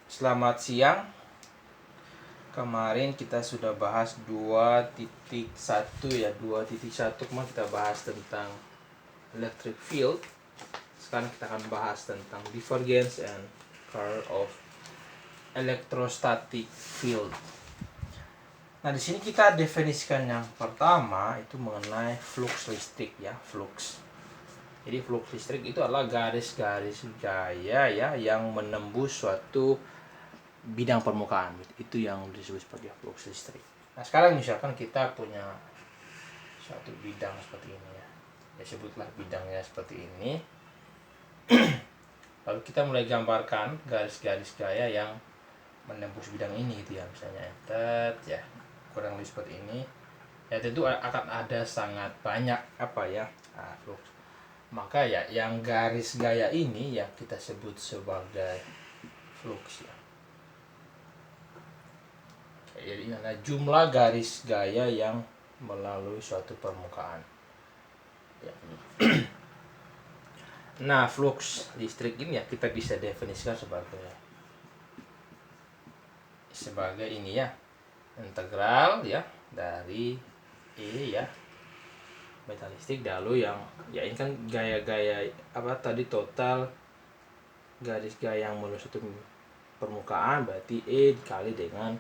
Selamat siang. Kemarin kita sudah bahas 2.1 ya. 2.1 kemarin kita bahas tentang electric field. Sekarang kita akan bahas tentang divergence and curl of electrostatic field. Nah, di sini kita definisikan yang pertama itu mengenai flux listrik ya, flux. Jadi flux listrik itu adalah garis-garis gaya ya yang menembus suatu bidang permukaan. Itu yang disebut sebagai flux listrik. Nah, sekarang misalkan kita punya suatu bidang seperti ini ya. Ya sebutlah bidangnya seperti ini. Lalu kita mulai gambarkan garis-garis gaya yang menembus bidang ini gitu ya. Misalnya entet ya, kurang lebih seperti ini. Ya tentu akan ada sangat banyak flux. Maka ya yang garis gaya ini yang kita sebut sebagai flux ya. Jadi ada jumlah garis gaya yang melalui suatu permukaan ya. Nah, flux listrik ini ya kita bisa definisikan sebagai ini ya, integral ya dari E ya metal listrik lalu yang ya ini kan gaya-gaya total garis gaya yang melalui suatu permukaan berarti E dikali dengan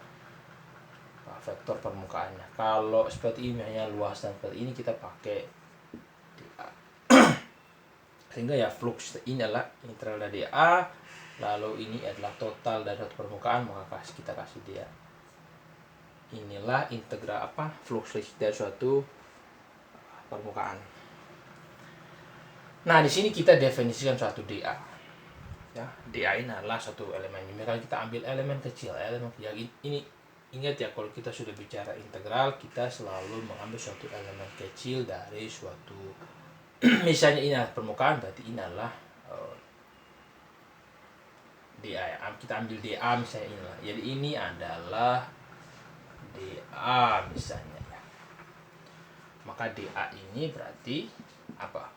vektor permukaannya. Kalau seperti ini hanya luas dan seperti ini kita pakai dA. Sehingga ya flux ini adalah integral dari A, lalu ini adalah total dari suatu permukaan, maka kita kasih dia. Inilah integral flux listrik dari suatu permukaan. Nah, di sini kita definisikan suatu dA. Ya, dA ini adalah suatu elemen. Misalkan kita ambil elemen kecil. Ini ingat ya, kalau kita sudah bicara integral, kita selalu mengambil suatu elemen kecil dari suatu misalnya ini adalah permukaan, berarti ini adalah dA ya. Kita ambil dA misalnya inilah. Jadi ini adalah dA misalnya ya. Maka dA ini berarti apa?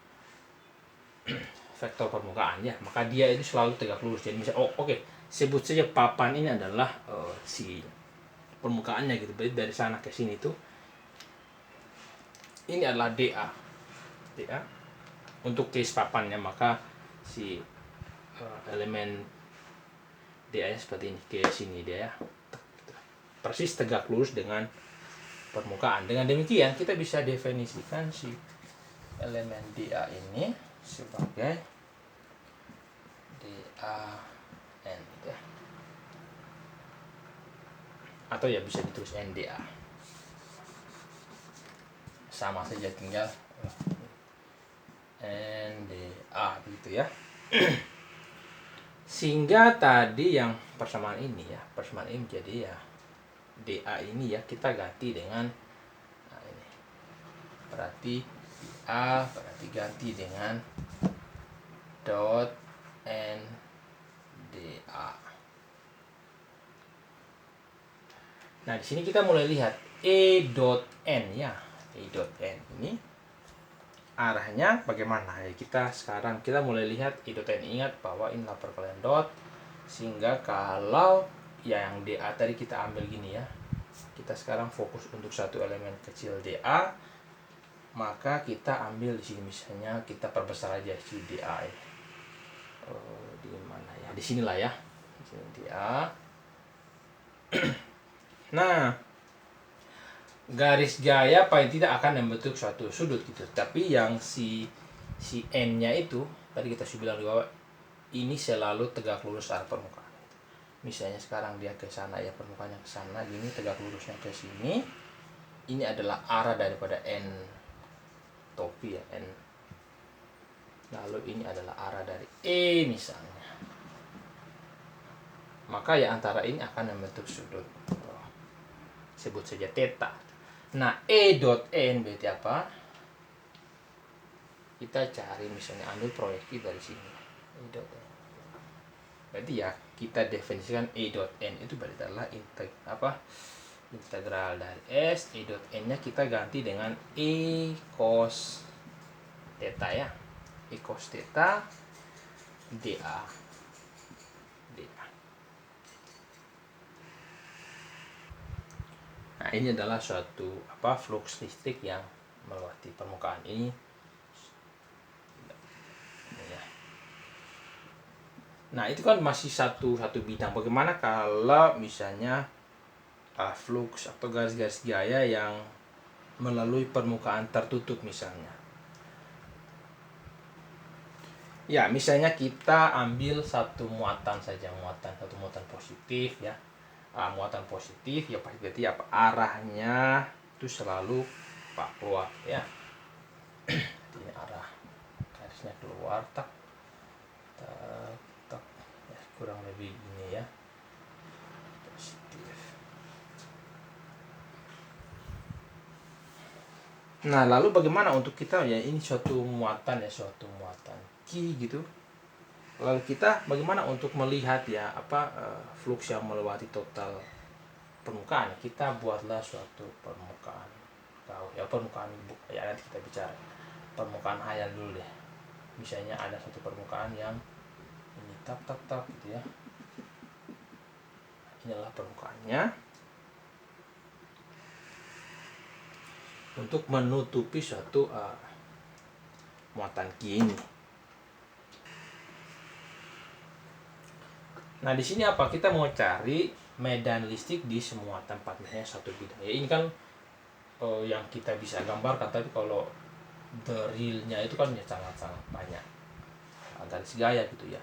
Vektor permukaan ya. Maka dia ini selalu tegak lurus. Jadi misalnya sebut saja papan ini adalah si permukaannya gitu. Berarti dari sana ke sini tuh ini adalah dA. dA untuk case papannya, maka si elemen dA nya seperti ini ke sini dia ya. Persis tegak lurus dengan permukaan. Dengan demikian kita bisa definisikan si elemen dA ini sebagai dAn ya. Atau ya bisa ditulis NdA. Sama saja, tinggal NdA begitu ya. Sehingga tadi yang persamaan ini menjadi ya dA ini ya kita ganti dengan ini. Berarti dA berarti ganti dengan dot NdA. Nah, di sini kita mulai lihat E dot N ya. E dot N ini arahnya bagaimana ya, kita mulai lihat E dot N. Ingat bahwa inilah perkalian dot, sehingga kalau yang dA tadi kita ambil gini ya, kita sekarang fokus untuk satu elemen kecil dA, maka kita ambil di sini misalnya kita perbesar aja si dA ya. Di mana ya, di sinilah ya, di sini dA. Nah, garis gaya paling tidak akan membentuk suatu sudut gitu. Tapi yang si N-nya itu tadi kita sudah bilang di bawah, ini selalu tegak lurus arah permukaan. Misalnya sekarang dia ke sana ya, permukaannya ke sana, gini tegak lurusnya ke sini. Ini adalah arah daripada N topi ya, N. Lalu ini adalah arah dari E misalnya. Maka ya antara ini akan membentuk sudut. Sebut saja theta. Nah, E dot N berarti apa? Kita cari misalnya ambil proyeksi dari sini. E dot N. Berarti ya kita definisikan E dot N itu berarti adalah integral dari S. E dot N-nya kita ganti dengan E cos theta ya. E cos theta dA. ini adalah suatu flux listrik yang melewati permukaan ini. Ya. Nah, itu kan masih satu bidang. Bagaimana kalau misalnya flux atau garis-garis gaya yang melalui permukaan tertutup misalnya? Ya, misalnya kita ambil satu muatan saja, satu muatan positif ya. Muatan positif ya berarti apa? Arahnya itu selalu keluar ya. Ini arah garisnya keluar tak ya, kurang lebih ini ya. Positif. Nah, lalu bagaimana untuk kita ya, ini suatu muatan Q gitu. Lalu kita bagaimana untuk melihat ya flux yang melewati total permukaan? Kita buatlah suatu permukaan ya, nanti kita bicara permukaan hayal dulu deh. Misalnya ada satu permukaan yang ini tap gitu ya. Inilah permukaannya untuk menutupi suatu muatan Q ini. Nah, di sini apa? Kita mau cari medan listrik di semua tempat, misalnya satu bidang. Ya, ini kan yang kita bisa gambarkan, tapi kalau the realnya itu kan ya sangat banyak garis gaya gitu ya.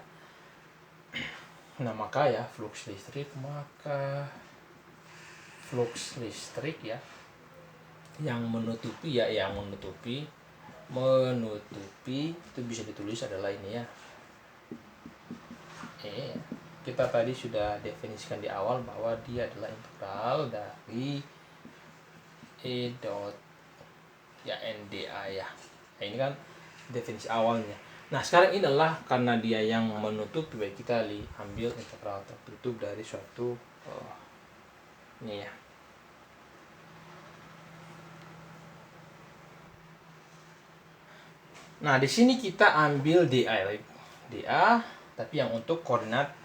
Nah, maka flux listrik ya yang menutupi itu bisa ditulis adalah ini ya. Kita tadi sudah definisikan di awal bahwa dia adalah integral dari E dot ya NdA ya. Nah, ini kan definisi awalnya. Nah, sekarang ini adalah karena dia yang menutup, baik kita ambil integral tertutup dari suatu ini ya. Nah, di sini kita ambil dA tapi yang untuk koordinat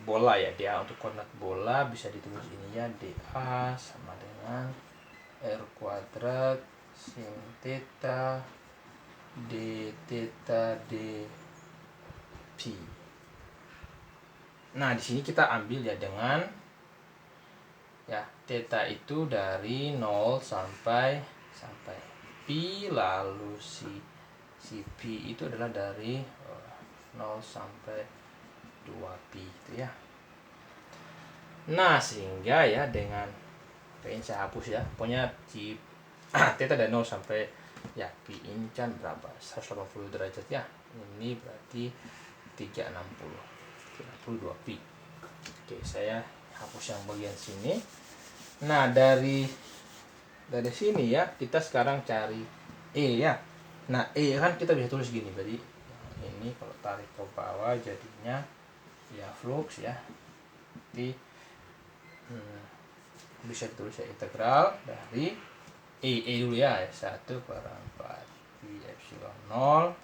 bola ya. dA untuk koordinat bola bisa ditulis ini ya, dA sama dengan R kuadrat sin theta d theta d pi. Nah, di sini kita ambil ya dengan ya theta itu dari 0 sampai pi, lalu si pi itu adalah dari 0 sampai 2pi itu ya. Nah, sehingga ya dengan ini saya hapus ya. Pokoknya si theta dari 0 sampai ya pi ini kan berapa? 180 derajat ya. Ini berarti 32 pi. Oke, saya hapus yang bagian sini. Nah, dari sini ya kita sekarang cari E ya. Nah, E kan kita bisa tulis gini, berarti ini kalau tarik ke bawah jadinya ya flux ya. Jadi bisa ditulis ya integral dari E dulu ya, 1/4 pi epsilon 0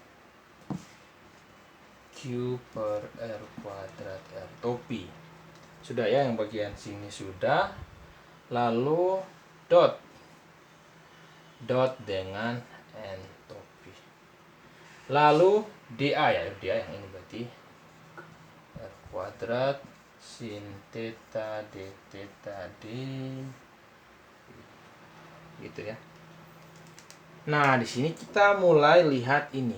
Q per R kuadrat R topi. Sudah ya, yang bagian sini sudah. Lalu dot dengan entropi. Lalu dA ya, dA yang ini berarti R kuadrat sin theta d theta d gitu ya. Nah, di sini kita mulai lihat ini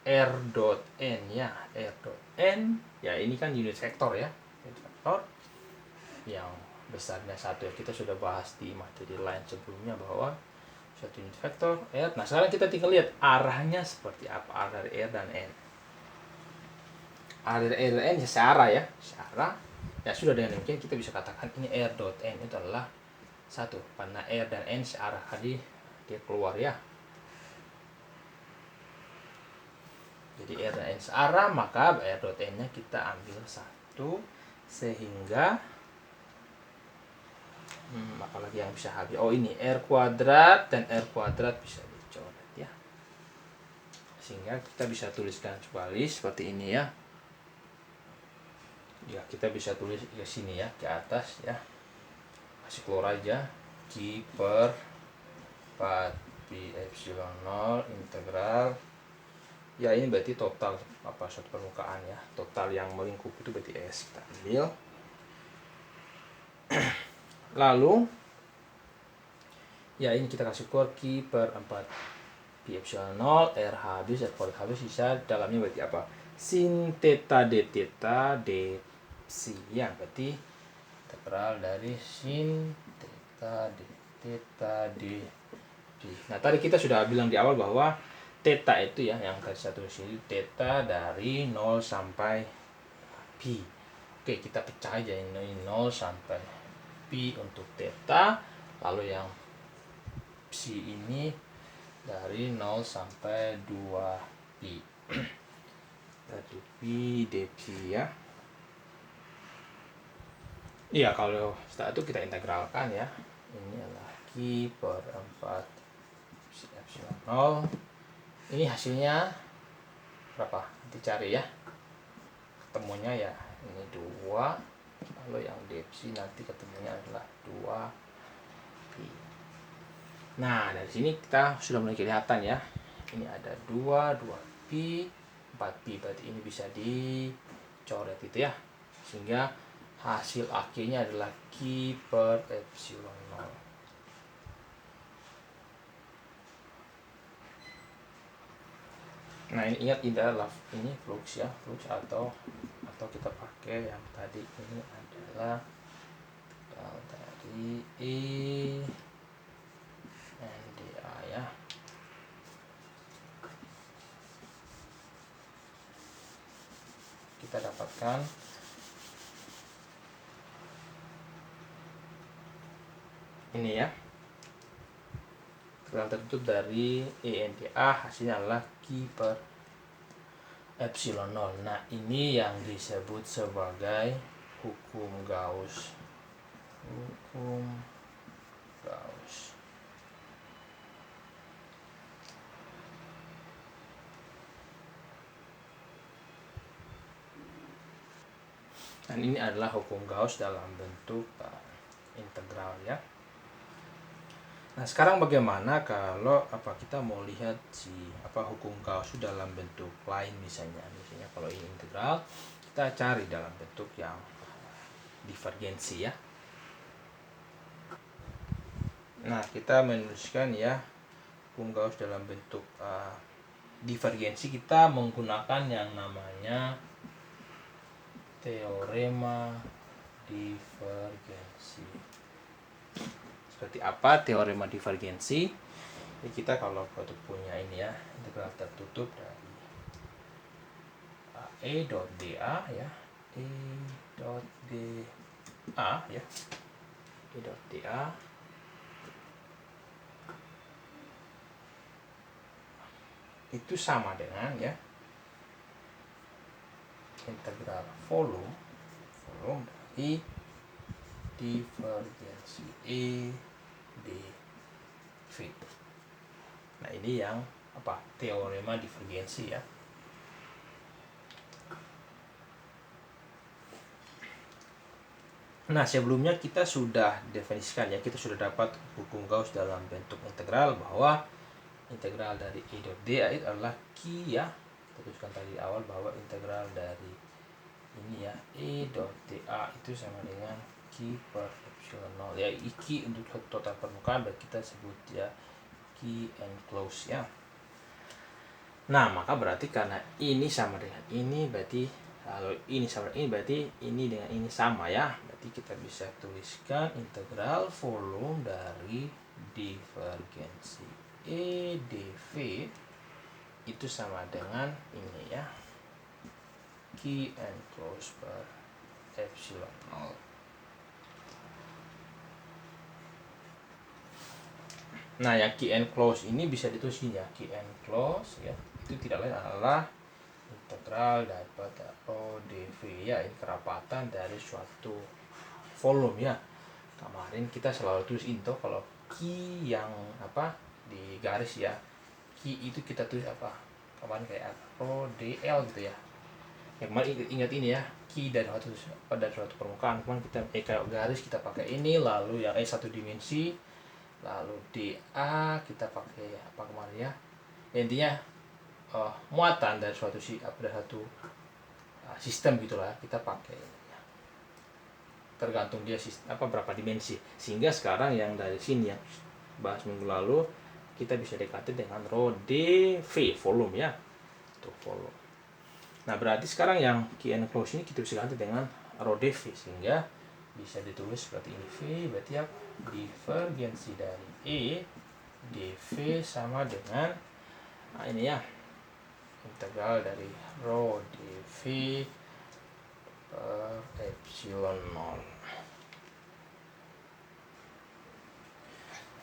R dot n ya. R dot n ya, ini kan unit vektor ya. Unit vektor yang besarnya 1 ya. Kita sudah bahas di materi lain sebelumnya bahwa suatu unit vektor R. Nah, sekarang kita tinggal lihat arahnya seperti apa, arah dari R dan N. Arah dari R dan N ya searah ya. Searah. Ya sudah, dengan demikian kita bisa katakan ini R dot N itu adalah 1 karena R dan N searah, tadi dia keluar ya. Jadi R dan N searah, maka R dot N nya kita ambil 1, sehingga apalagi yang bisa habis. Oh, ini R kuadrat dan R kuadrat bisa dicoret ya. Sehingga kita bisa tuliskan kembali seperti ini ya. Ya, kita bisa tulis ke sini ya, ke atas ya. Masih keluar aja. Q per 4 pi epsilon 0 integral, ya ini berarti total suatu permukaan ya, total yang melingkup itu berarti S. Kita ambil, lalu ya ini kita kasih keluar Q per 4 pi epsilon 0, R habis, R kuadrat habis, sisa dalamnya berarti apa? Sin theta d theta d psi ya, berarti integral dari sin theta d theta d psi. Nah tadi kita sudah bilang di awal bahwa theta itu ya, yang tadi satu sini theta dari 0 sampai pi. Oke, kita pecah aja ini 0 sampai pi untuk theta, lalu yang psi ini dari 0 sampai 2 pi. Tadi pi d pi ya. Iya, kalau setelah itu kita integralkan ya. Ini adalah Q per 4 pi epsilon 0. Ini hasilnya berapa? Dicari ya. Ketemunya ya ini 2. Lalu yang d psi nanti ketemunya adalah 2 pi. Nah, dari sini kita sudah mulai kelihatan ya. Ini ada 2 pi, 4 pi, berarti ini bisa dicoret itu ya. Sehingga hasil akhirnya adalah Q per epsilon 0. Nah, ini ingat ini adalah ini flux ya, flux atau kita pakai yang tadi ini adalah dari E NDA ya. Kita dapatkan ini ya, integral tertutup dari ENDA hasilnya adalah Q per epsilon 0. Nah ini yang disebut sebagai hukum Gauss. Hukum Gauss. Dan ini adalah hukum Gauss dalam bentuk integral ya. Nah sekarang bagaimana kalau kita mau lihat hukum Gauss dalam bentuk lain, misalnya kalau ini integral, kita cari dalam bentuk yang divergensi ya. Nah kita menuliskan ya hukum Gauss dalam bentuk divergensi, kita menggunakan yang namanya teorema divergensi. Seperti apa teorema divergensi? Jadi kita kalau punya ini ya, integral tertutup dari E dot dA ya, E dot dA ya, E dot dA itu sama dengan ya integral volume dari divergensi E dV. Nah ini yang teorema divergensi ya. Nah sebelumnya kita sudah definisikan ya, kita sudah dapat hukum Gauss dalam bentuk integral, bahwa integral dari E dot dA itu adalah Q ya. Kita tuliskan tadi di awal bahwa integral dari ini ya E dot dA itu sama dengan Q per epsilon 0 ya. Q untuk total permukaan berarti kita sebut ya Q enclosed ya. Nah maka berarti karena ini sama dengan ini, berarti kalau ini sama dengan ini berarti ini dengan ini sama ya. Berarti kita bisa tuliskan integral volume dari divergensi E dV itu sama dengan ini ya, Q enclosed per epsilon 0. Nah yang Q enclosed ini bisa ditulis ya, Q enclosed ya, itu tidak lain adalah integral daripada Rho dV ya, ini kerapatan dari suatu volume ya. Kemarin kita selalu tulis itu kalau Q yang di garis ya, Q itu kita tulis kemarin kayak Rho dl gitu ya. Ya kemarin ingat ini ya, Q dari suatu permukaan, kemarin kita kayak garis kita pakai ini, lalu yang satu dimensi lalu dA kita pakai apa kemarin ya, intinya muatan dari suatu sistem gitulah kita pakai ya. Tergantung dia sistem berapa dimensi, sehingga sekarang yang dari sini yang bahas minggu lalu kita bisa dekati dengan row dV volume ya, untuk volume. Nah berarti sekarang yang key and close ini kita bisa ganti dengan row dV, sehingga bisa ditulis seperti ini. V berarti apa? Divergensi dari E dV sama dengan ini ya, integral dari rho dV per epsilon 0.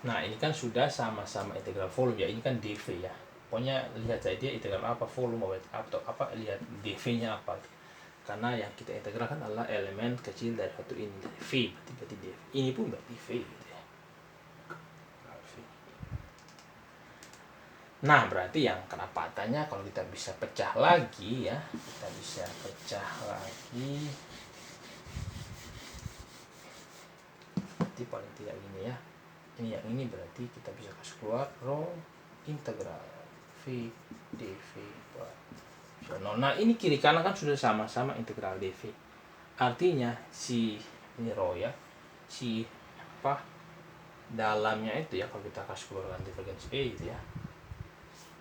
Nah ini kan sudah sama-sama integral volume ya, ini kan dV ya, pokoknya lihat saja dia integral apa, volume atau apa, lihat dV-nya apa, karena yang kita integralkan adalah elemen kecil dari satu ini, dari V, berarti dV, ini pun berarti V gitu ya. Nah berarti yang kedapatannya kalau kita bisa pecah lagi ya, kita bisa pecah lagi, berarti paling tidak ini ya, ini yang ini berarti kita bisa kasih keluar rho integral V dV per epsilon 0. Nah ini kiri kanan kan sudah sama-sama integral dV, artinya si ini rho ya, si dalamnya itu ya, kalau kita kasih keluar divergensi E itu ya,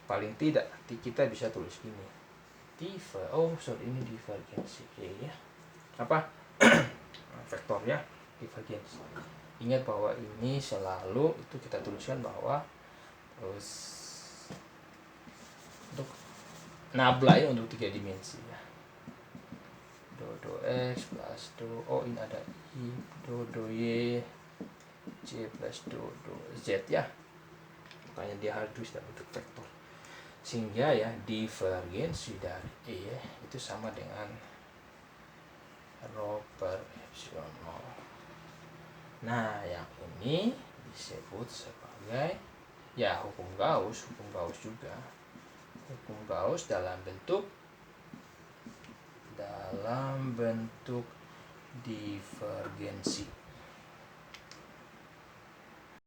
paling tidak kita bisa tulis ini ini divergensi E ya, vektor ya, divergensi. Ingat bahwa ini selalu itu kita tuliskan bahwa terus untuk nabla ya, untuk 3 dimensi ya, do x plus ini ada i, do y c plus do z ya, makanya dia harus dalam bentuk vektor, sehingga ya divergensi dari E itu sama dengan rho per epsilon 0. Nah yang ini disebut sebagai ya hukum Gauss juga, hukum Gauss dalam bentuk divergensi.